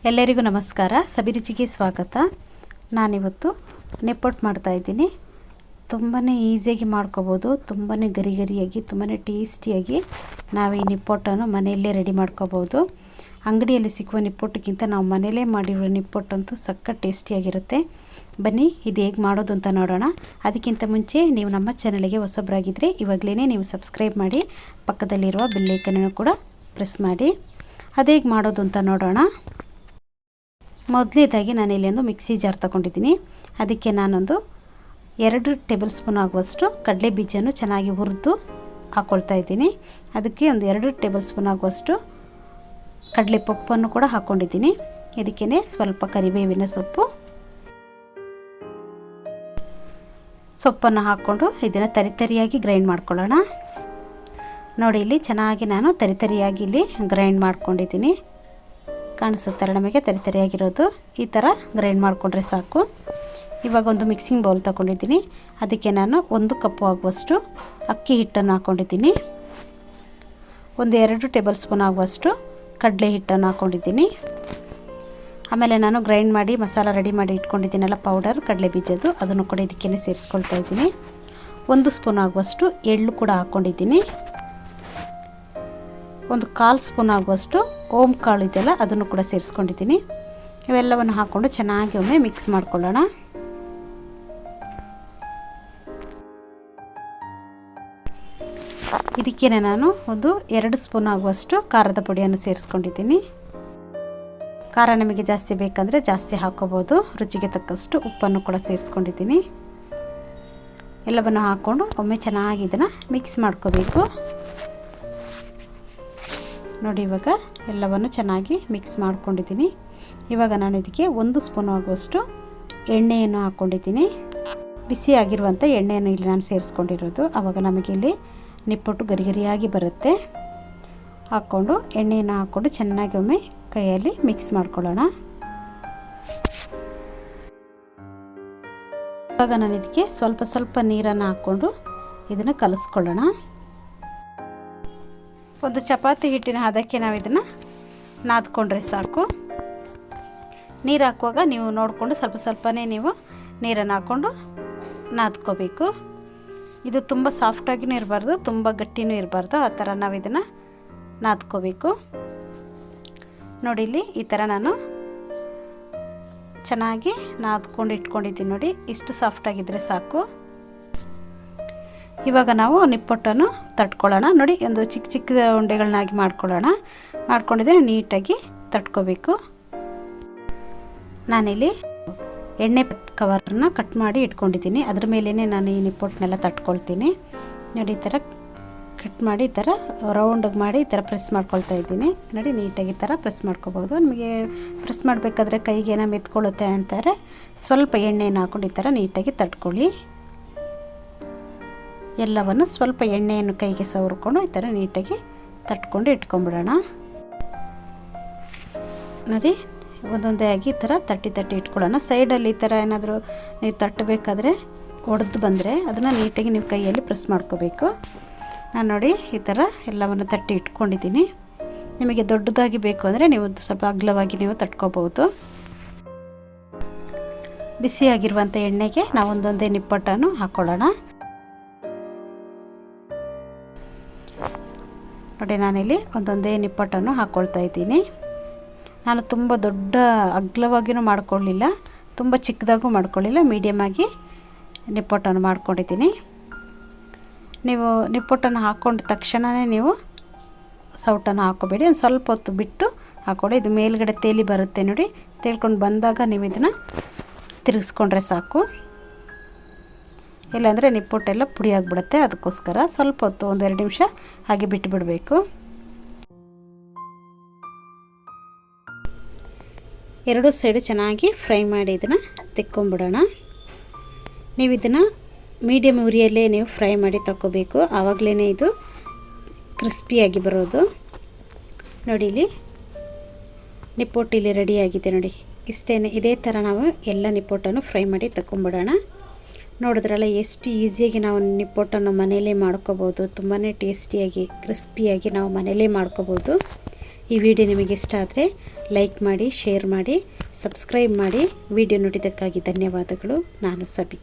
ಎಲ್ಲರಿಗೂ ನಮಸ್ಕಾರ. ಸಬಿ ರುಚಿಗೆ ಸ್ವಾಗತ. ನಾನಿವತ್ತು ನಿಪ್ಪಟ್ಟು ಮಾಡ್ತಾಯಿದ್ದೀನಿ. ತುಂಬಾ ಈಸಿಯಾಗಿ ಮಾಡ್ಕೋಬೋದು. ತುಂಬಾ ಗರಿಯಾಗಿ ತುಂಬಾ ಟೇಸ್ಟಿಯಾಗಿ ನಾವು ಈ ನಿಪ್ಪಟ್ಟನ್ನು ಮನೆಯಲ್ಲೇ ರೆಡಿ ಮಾಡ್ಕೋಬೋದು. ಅಂಗಡಿಯಲ್ಲಿ ಸಿಕ್ಕುವ ನಿಪ್ಪಟ್ಟಕ್ಕಿಂತ ನಾವು ಮನೆಯಲ್ಲೇ ಮಾಡಿರೋ ನಿಪ್ಪಟ್ಟಂತೂ ಸಖತ್ ಟೇಸ್ಟಿಯಾಗಿರುತ್ತೆ. ಬನ್ನಿ ಇದು ಹೇಗೆ ಮಾಡೋದು ಅಂತ ನೋಡೋಣ. ಅದಕ್ಕಿಂತ ಮುಂಚೆ ನೀವು ನಮ್ಮ ಚಾನಲ್ಗೆ ಹೊಸಬರಾಗಿದ್ದರೆ ಇವಾಗಲೇ ನೀವು ಸಬ್ಸ್ಕ್ರೈಬ್ ಮಾಡಿ, ಪಕ್ಕದಲ್ಲಿರುವ ಬೆಲ್ ಐಕನನ್ನು ಕೂಡ ಪ್ರೆಸ್ ಮಾಡಿ. ಅದು ಹೇಗೆ ಮಾಡೋದು ಅಂತ ನೋಡೋಣ. ಮೊದಲನೇದಾಗಿ ನಾನು ಇಲ್ಲಿ ಒಂದು ಮಿಕ್ಸಿ ಜಾರ್ ತಗೊಂಡಿದ್ದೀನಿ. ಅದಕ್ಕೆ ನಾನೊಂದು 2 ಟೇಬಲ್ ಸ್ಪೂನ್ ಆಗುವಷ್ಟು ಕಡಲೆ ಬೀಜವನ್ನು ಚೆನ್ನಾಗಿ ಹುರಿದು ಹಾಕ್ಕೊಳ್ತಾ ಇದ್ದೀನಿ. ಅದಕ್ಕೆ ಒಂದು 2 ಟೇಬಲ್ ಸ್ಪೂನ್ ಆಗುವಷ್ಟು ಕಡಲೆ ಪಪ್ಪನ್ನು ಕೂಡ ಹಾಕ್ಕೊಂಡಿದ್ದೀನಿ. ಇದಕ್ಕೇ ಸ್ವಲ್ಪ ಕರಿಬೇವಿನ ಸೊಪ್ಪನ್ನು ಹಾಕ್ಕೊಂಡು ಇದನ್ನು ತರಿತರಿಯಾಗಿ ಗ್ರೈಂಡ್ ಮಾಡ್ಕೊಳ್ಳೋಣ. ನೋಡಿ, ಇಲ್ಲಿ ಚೆನ್ನಾಗಿ ನಾನು ತರಿತರಿಯಾಗಿ ಇಲ್ಲಿ ಗ್ರೈಂಡ್ ಮಾಡ್ಕೊಂಡಿದ್ದೀನಿ. ಕಾಣಿಸುತ್ತಾರೆ ನಮಗೆ ತರಿತರಿಯಾಗಿರೋದು. ಈ ಥರ ಗ್ರೈಂಡ್ ಮಾಡಿಕೊಂಡ್ರೆ ಸಾಕು. ಇವಾಗ ಒಂದು ಮಿಕ್ಸಿಂಗ್ ಬೌಲ್ ತಗೊಂಡಿದ್ದೀನಿ. ಅದಕ್ಕೆ ನಾನು 1 ಕಪ್ ಆಗುವಷ್ಟು ಅಕ್ಕಿ ಹಿಟ್ಟನ್ನು ಹಾಕ್ಕೊಂಡಿದ್ದೀನಿ. ಒಂದು 2 ಟೇಬಲ್ ಸ್ಪೂನ್ ಆಗುವಷ್ಟು ಕಡಲೆ ಹಿಟ್ಟನ್ನು ಹಾಕ್ಕೊಂಡಿದ್ದೀನಿ. ಆಮೇಲೆ ನಾನು ಗ್ರೈಂಡ್ ಮಾಡಿ ಮಸಾಲ ರೆಡಿ ಮಾಡಿ ಇಟ್ಕೊಂಡಿದ್ದೀನಲ್ಲ, ಪೌಡರ್ ಕಡಲೆ ಬೀಜದ್ದು, ಅದನ್ನು ಕೂಡ ಇದಕ್ಕೇ ಸೇರಿಸ್ಕೊಳ್ತಾ ಇದ್ದೀನಿ. 1 ಸ್ಪೂನ್ ಆಗುವಷ್ಟು ಎಳ್ಳು ಕೂಡ ಹಾಕ್ಕೊಂಡಿದ್ದೀನಿ. ಒಂದು 1/4 ಸ್ಪೂನ್ ಆಗುವಷ್ಟು ಓಂ ಕಾಳು ಇದೆಯಲ್ಲ, ಅದನ್ನು ಕೂಡ ಸೇರಿಸ್ಕೊಂಡಿದ್ದೀನಿ. ಇವೆಲ್ಲವನ್ನು ಹಾಕ್ಕೊಂಡು ಚೆನ್ನಾಗಿ ಒಮ್ಮೆ ಮಿಕ್ಸ್ ಮಾಡ್ಕೊಳ್ಳೋಣ. ಇದಕ್ಕೆ ನಾನು ಒಂದು 2 ಸ್ಪೂನ್ ಆಗುವಷ್ಟು ಖಾರದ ಪುಡಿಯನ್ನು ಸೇರಿಸ್ಕೊಂಡಿದ್ದೀನಿ. ಖಾರ ನಿಮಗೆ ಜಾಸ್ತಿ ಬೇಕಂದರೆ ಜಾಸ್ತಿ ಹಾಕ್ಕೋಬೋದು. ರುಚಿಗೆ ತಕ್ಕಷ್ಟು ಉಪ್ಪನ್ನು ಕೂಡ ಸೇರಿಸ್ಕೊಂಡಿದ್ದೀನಿ. ಎಲ್ಲವನ್ನು ಹಾಕ್ಕೊಂಡು ಒಮ್ಮೆ ಚೆನ್ನಾಗಿ ಇದನ್ನು ಮಿಕ್ಸ್ ಮಾಡ್ಕೋಬೇಕು. ನೋಡಿ, ಇವಾಗ ಎಲ್ಲವನ್ನು ಚೆನ್ನಾಗಿ ಮಿಕ್ಸ್ ಮಾಡ್ಕೊಂಡಿದ್ದೀನಿ. ಇವಾಗ ನಾನು ಇದಕ್ಕೆ 1 ಸ್ಪೂನ್ ಆಗುವಷ್ಟು ಎಣ್ಣೆಯನ್ನು ಹಾಕ್ಕೊಂಡಿದ್ದೀನಿ. ಬಿಸಿ ಆಗಿರುವಂಥ ಎಣ್ಣೆಯನ್ನು ಇಲ್ಲಿ ನಾನು ಸೇರಿಸ್ಕೊಂಡಿರೋದು. ಆವಾಗ ನಮಗೆ ಇಲ್ಲಿ ನಿಪ್ಪಟ್ಟು ಗರಿಯಾಗಿ ಬರುತ್ತೆ. ಹಾಕ್ಕೊಂಡು ಎಣ್ಣೆಯನ್ನು ಹಾಕ್ಕೊಂಡು ಚೆನ್ನಾಗಿ ಒಮ್ಮೆ ಕೈಯಲ್ಲಿ ಮಿಕ್ಸ್ ಮಾಡ್ಕೊಳ್ಳೋಣ. ಇವಾಗ ನಾನು ಇದಕ್ಕೆ ಸ್ವಲ್ಪ ನೀರನ್ನು ಹಾಕ್ಕೊಂಡು ಇದನ್ನು ಕಲಿಸ್ಕೊಳ್ಳೋಣ. ಒಂದು ಚಪಾತಿ ಹಿಟ್ಟಿನ ಹದಕ್ಕೆ ನಾವು ಇದನ್ನು ನಾದ್ಕೊಂಡ್ರೆ ಸಾಕು. ನೀರು ಹಾಕುವಾಗ ನೀವು ನೋಡಿಕೊಂಡು ಸ್ವಲ್ಪನೇ ನೀವು ನೀರನ್ನು ಹಾಕ್ಕೊಂಡು ನಾದ್ಕೋಬೇಕು. ಇದು ತುಂಬ ಸಾಫ್ಟಾಗಿಯೂ ಇರಬಾರ್ದು, ತುಂಬ ಗಟ್ಟಿನೂ ಇರಬಾರ್ದು. ಆ ಥರ ನಾವು ಇದನ್ನು ನಾದ್ಕೋಬೇಕು. ನೋಡಿ, ಇಲ್ಲಿ ಈ ಥರ ನಾನು ಚೆನ್ನಾಗಿ ನಾದ್ಕೊಂಡು ಇಟ್ಕೊಂಡಿದ್ದೀನಿ. ನೋಡಿ, ಇಷ್ಟು ಸಾಫ್ಟಾಗಿದ್ದರೆ ಸಾಕು. ಇವಾಗ ನಾವು ನಿಪ್ಪಟ್ಟನ್ನು ತಟ್ಕೊಳ್ಳೋಣ. ನೋಡಿ, ಒಂದು ಚಿಕ್ಕ ಉಂಡೆಗಳನ್ನಾಗಿ ಮಾಡ್ಕೊಂಡಿದ್ರೆ ನೀಟಾಗಿ ತಟ್ಕೋಬೇಕು. ನಾನಿಲ್ಲಿ ಎಣ್ಣೆ ಕವರನ್ನು ಕಟ್ ಮಾಡಿ ಇಟ್ಕೊಂಡಿದ್ದೀನಿ. ಅದ್ರ ಮೇಲೇ ನಾನು ಈ ನಿಪ್ಪಟ್ಟನ್ನೆಲ್ಲ ತಟ್ಕೊಳ್ತೀನಿ. ನೋಡಿ, ಈ ಥರ ಕಟ್ ಮಾಡಿ ಈ ಥರ ರೌಂಡಿಗೆ ಮಾಡಿ ಈ ಥರ ಪ್ರೆಸ್ ಮಾಡ್ಕೊಳ್ತಾ ಇದ್ದೀನಿ. ನೋಡಿ, ನೀಟಾಗಿ ಈ ಥರ ಪ್ರೆಸ್ ಮಾಡ್ಕೋಬೋದು. ನಿಮಗೆ ಪ್ರೆಸ್ ಮಾಡಬೇಕಾದ್ರೆ ಕೈಗೇನೋ ಮೆತ್ಕೊಳ್ಳುತ್ತೆ ಅಂತಾರೆ, ಸ್ವಲ್ಪ ಎಣ್ಣೆಯನ್ನು ಹಾಕ್ಕೊಂಡು ಈ ಥರ ನೀಟಾಗಿ ತಟ್ಕೊಳ್ಳಿ. ಎಲ್ಲವನ್ನು ಸ್ವಲ್ಪ ಎಣ್ಣೆಯನ್ನು ಕೈಗೆ ಸವರ್ಕೊಂಡು ಈ ಥರ ನೀಟಾಗಿ ತಟ್ಕೊಂಡು ಇಟ್ಕೊಂಡ್ಬಿಡೋಣ. ನೋಡಿ, ಒಂದೊಂದೇ ಆಗಿ ಈ ಥರ ತಟ್ಟಿ ಇಟ್ಕೊಳ್ಳೋಣ. ಸೈಡಲ್ಲಿ ಈ ಥರ ಏನಾದರೂ ನೀವು ತಟ್ಟಬೇಕಾದ್ರೆ ಒಡೆದು ಬಂದರೆ ಅದನ್ನು ನೀಟಾಗಿ ನೀವು ಕೈಯಲ್ಲಿ ಪ್ರೆಸ್ ಮಾಡ್ಕೋಬೇಕು. ನಾನು ನೋಡಿ ಈ ಥರ ಎಲ್ಲವನ್ನು ತಟ್ಟಿ ಇಟ್ಕೊಂಡಿದ್ದೀನಿ. ನಿಮಗೆ ದೊಡ್ಡದಾಗಿ ಬೇಕು ಅಂದರೆ ನೀವು ಸ್ವಲ್ಪ ಅಗಲವಾಗಿ ನೀವು ತಟ್ಕೋಬೋದು. ಬಿಸಿಯಾಗಿರುವಂಥ ಎಣ್ಣೆಗೆ ನಾವು ಒಂದೊಂದೇ ನಿಪ್ಪಟ್ಟನ್ನು ಹಾಕ್ಕೊಳ್ಳೋಣ. ನೋಡಿ, ನಾನಿಲ್ಲಿ ಒಂದೊಂದೇ ನಿಪ್ಪಟ್ಟನ್ನು ಹಾಕ್ಕೊಳ್ತಾ ಇದ್ದೀನಿ. ನಾನು ತುಂಬ ದೊಡ್ಡ ಅಗಲವಾಗಿಯೂ ಮಾಡ್ಕೊಳ್ಳಿಲ್ಲ, ತುಂಬ ಚಿಕ್ಕದಾಗೂ ಮಾಡ್ಕೊಳ್ಳಿಲ್ಲ, ಮೀಡಿಯಮಾಗಿ ನಿಪ್ಪಟ್ಟನ್ನು ಮಾಡ್ಕೊಂಡಿದ್ದೀನಿ. ನೀವು ನಿಪ್ಪಟ್ಟನ್ನು ಹಾಕ್ಕೊಂಡ ತಕ್ಷಣವೇ ನೀವು ಸೌಟನ್ನು ಹಾಕ್ಕೋಬೇಡಿ. ಒಂದು ಸ್ವಲ್ಪ ಹೊತ್ತು ಬಿಟ್ಟು ಹಾಕ್ಕೊಳ್ಳಿ. ಇದು ಮೇಲ್ಗಡೆ ತೇಲಿ ಬರುತ್ತೆ ನೋಡಿ. ತೇಲ್ಕೊಂಡು ಬಂದಾಗ ನೀವು ಇದನ್ನು ತಿರುಗಿಸ್ಕೊಂಡ್ರೆ ಸಾಕು. ಇಲ್ಲಾಂದರೆ ನಿಪ್ಪಟ್ಟೆಲ್ಲ ಪುಡಿ ಆಗಿಬಿಡುತ್ತೆ. ಅದಕ್ಕೋಸ್ಕರ ಸ್ವಲ್ಪ ಹೊತ್ತು 1-2 ನಿಮಿಷ ಹಾಗೆ ಬಿಟ್ಟುಬಿಡಬೇಕು. 2 ಸೈಡು ಚೆನ್ನಾಗಿ ಫ್ರೈ ಮಾಡಿ ಇದನ್ನು ತೆಕ್ಕೊಂಬಿಡೋಣ. ನೀವು ಇದನ್ನು ಮೀಡಿಯಮ್ ಉರಿಯಲ್ಲೇ ನೀವು ಫ್ರೈ ಮಾಡಿ ತಗೋಬೇಕು. ಆವಾಗಲೇ ಇದು ಕ್ರಿಸ್ಪಿಯಾಗಿ ಬರೋದು. ನೋಡಿ, ಇಲ್ಲಿ ನಿಪ್ಪಟ್ಟು ಇಲ್ಲಿ ರೆಡಿಯಾಗಿದೆ. ನೋಡಿ, ಇದೇ ಥರ ನಾವು ಎಲ್ಲ ನಿಪ್ಪಟ್ಟನ್ನು ಫ್ರೈ ಮಾಡಿ ತಗೊಂಬಿಡೋಣ. ನೋಡಿದ್ರಲ್ಲ ಎಷ್ಟು ಈಸಿಯಾಗಿ ನಾವು ನಿಪ್ಪಟ್ಟನ್ನು ಮನೆಯಲ್ಲೇ ಮಾಡ್ಕೋಬೋದು. ತುಂಬಾ ಟೇಸ್ಟಿಯಾಗಿ ಕ್ರಿಸ್ಪಿಯಾಗಿ ನಾವು ಮನೆಯಲ್ಲೇ ಮಾಡ್ಕೋಬೋದು. ಈ ವಿಡಿಯೋ ನಿಮಗೆ ಇಷ್ಟ ಆದರೆ ಲೈಕ್ ಮಾಡಿ, ಶೇರ್ ಮಾಡಿ, ಸಬ್ಸ್ಕ್ರೈಬ್ ಮಾಡಿ. ವಿಡಿಯೋ ನೋಡಿದ್ದಕ್ಕಾಗಿ ಧನ್ಯವಾದಗಳು. ನಾನು ಸಬಿ.